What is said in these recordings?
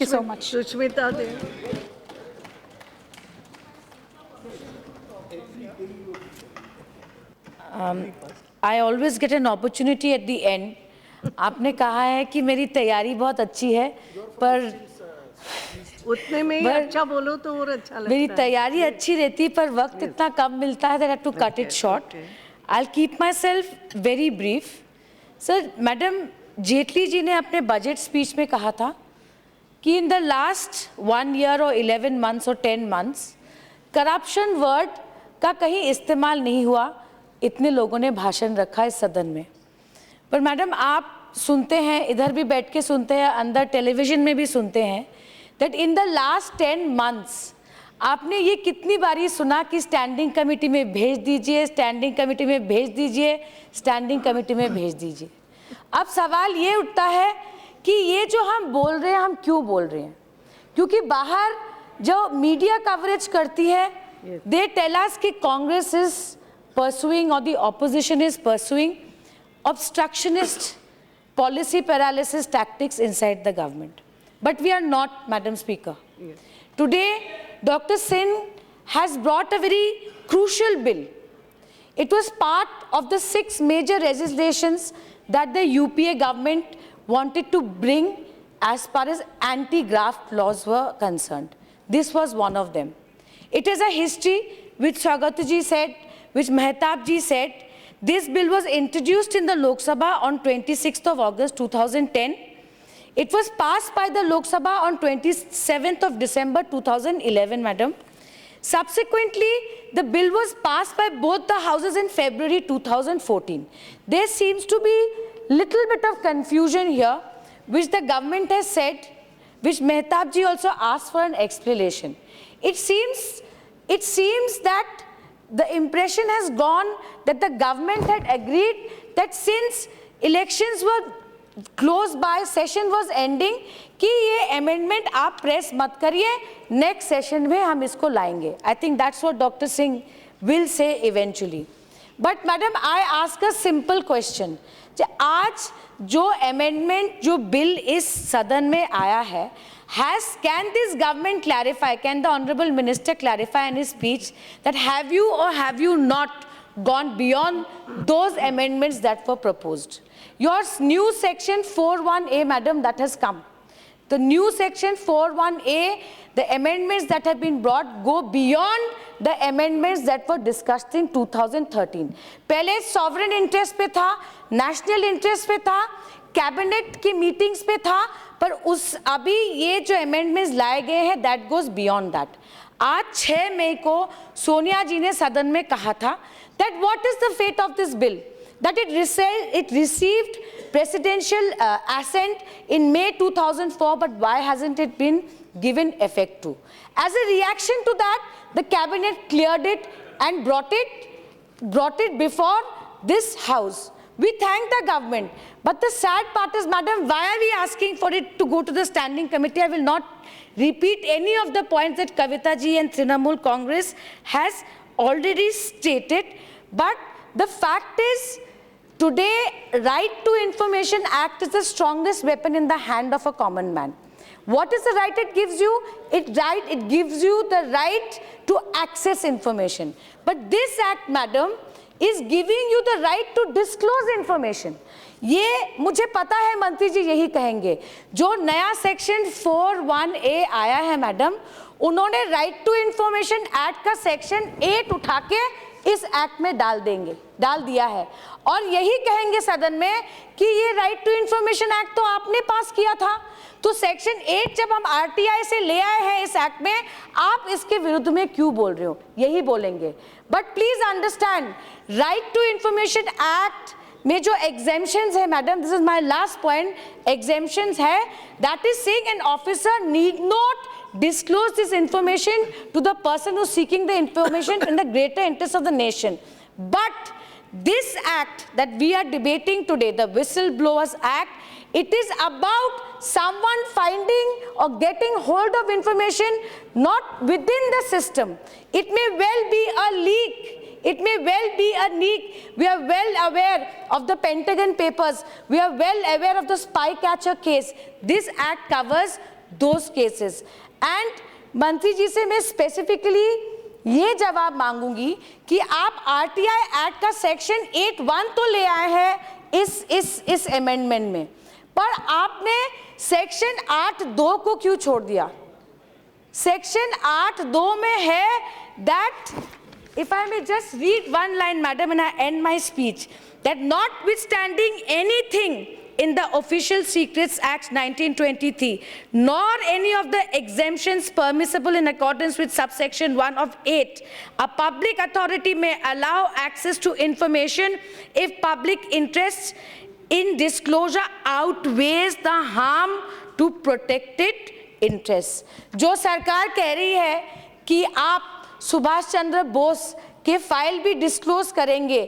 you so much. Sushmita Dev. I always get an opportunity at the end. आपने कहा है कि मेरी तैयारी बहुत अच्छी है, पर उतने में ही अच्छा बोलो तो और अच्छा लगता है। मेरी तैयारी अच्छी रहती, पर वक्त इतना कम मिलता है that I have to cut it short. I'll keep myself very brief. Sir, madam Jaitley ji ने अपने बजट स्पीच में कहा था कि in the last 1 year or 11 months or 10 months, corruption word का कहीं इस्तेमाल नहीं हुआ। इतने लोगों ने भाषण रखा इस सदन में, पर मैडम आप सुनते हैं, इधर भी बैठ के सुनते हैं, अंदर टेलीविजन में भी सुनते हैं, that in the last 10 months आपने ये कितनी बारी सुना कि स्टैंडिंग कमेटी में भेज दीजिए, स्टैंडिंग कमेटी में भेज दीजिए, स्टैंडिंग कमेटी में भेज दीजिए। अब सवाल ये उठता है कि ये जो हम बोल रहे हैं, हम क्यों बोल रहे हैं? क्योंकि बाहर जो मीडिया कवरेज करती है, दे टेल अस कि Congress is pursuing or the opposition is pursuing obstructionist policy paralysis tactics inside the government. But we are not, Madam Speaker. Today, Dr. Singh has brought a very crucial bill. It was part of the 6 major legislations that the UPA government wanted to bring as far as anti-graft laws were concerned. This was one of them. It is a history which Swagataji said, which Mehtab ji said. This bill was introduced in the Lok Sabha on 26th of August 2010. It was passed by the Lok Sabha on 27th of December 2011, madam. Subsequently, the bill was passed by both the houses in February 2014. There seems to be little bit of confusion here, which the government has said, which Mehtab ji also asked for an explanation. It seems that the impression has gone that the government had agreed that since elections were close by, session was ending, कि ये amendment आप press मत करिए, next session में हम इसको लाएंगे. I think that's what Dr. Singh will say eventually. But madam, I ask a simple question. आज जो amendment, जो bill इस सदन में आया है, can this government clarify, can the Honorable Minister clarify in his speech that have you or have you not gone beyond those amendments that were proposed? Your new section 41A, madam, that has come. The new section 41A, the amendments that have been brought go beyond the amendments that were discussed in 2013. पहले sovereign interest पे था, national interest पे था, cabinet की meetings पे था, पर उस अभी ये जो अमेंडमेंट्स लाए गए हैं दैट गोज बियॉन्ड दैट. आज 6 मई को सोनिया जी ने सदन में कहा था that what is the fate of this bill, that it received presidential assent in May 2004, but why hasn't it been given effect to? As a reaction to that, the cabinet cleared it and brought it before this house. We thank the government, but the sad part is, madam, why are we asking for it to go to the standing committee? I will not repeat any of the points that Kavita ji and Trinamool Congress has already stated, but the fact is, today, Right to Information Act is the strongest weapon in the hand of a common man. What is the right it gives you? It gives you the right to access information. But this act, madam, is giving you the right to disclose information. ये मुझे पता है मंत्री जी यही कहेंगे. जो नया section 41A आया है मैडम, उन्होंने राइट टू इंफॉर्मेशन एक्ट का सेक्शन 8 उठा के इस एक्ट में डाल दिया है, और यही कहेंगे सदन में कि ये राइट टू इंफॉर्मेशन एक्ट तो आपने पास किया था, तो सेक्शन 8 जब हम आरटीआई से ले आए हैं इस एक्ट में, आप इसके विरुद्ध में क्यों बोल रहे हो, यही बोलेंगे. But please understand, right to information act में जो एग्जेम्पशंस है madam, this is my last point, exemptions है that is saying an officer need not disclose this information to the person who's seeking the information in the greater interest of the nation. But this act that we are debating today, the Whistleblowers Act, it is about someone finding or getting hold of information not within the system. It may well be a leak. It may well be a leak. We are well aware of the Pentagon Papers. We are well aware of the spy catcher case. This act covers those cases. And मंत्री जी से मैं specifically ये जवाब मांगूंगी कि आप RTI act का section 8(1) तो ले आए हैं इस अमेंडमेंट में, पर आपने सेक्शन 8(2) को क्यों छोड़ दिया? सेक्शन 8(2) में है that, if I may just read one line, madam, and I end my speech, that notwithstanding anything in the Official Secrets Act 1923, nor any of the exemptions permissible in accordance with subsection 1 of 8, a public authority may allow access to information if public interests in disclosure outweighs the harm to protected interests. जो सरकार कह रही है कि आप सुभाष चंद्र बोस के file भी disclose करेंगे,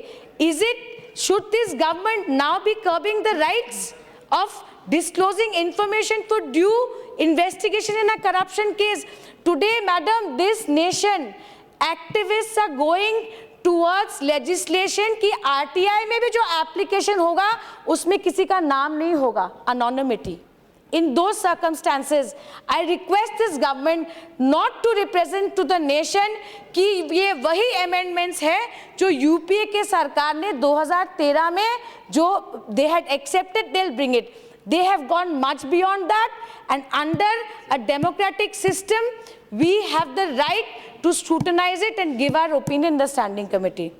should this government now be curbing the rights of disclosing information for due investigation in a corruption case? Today, madam, this nation, activists are going towards legislation कि RTI में भी जो application होगा उसमें किसी का नाम नहीं होगा, anonymity. In those circumstances, I request this government not to represent to the nation कि ये वही amendments है जो UPA के सरकार ने 2013 में जो they had accepted, they'll bring it. They have gone much beyond that, and under a democratic system, we have the right to scrutinize it and give our opinion in the standing committee.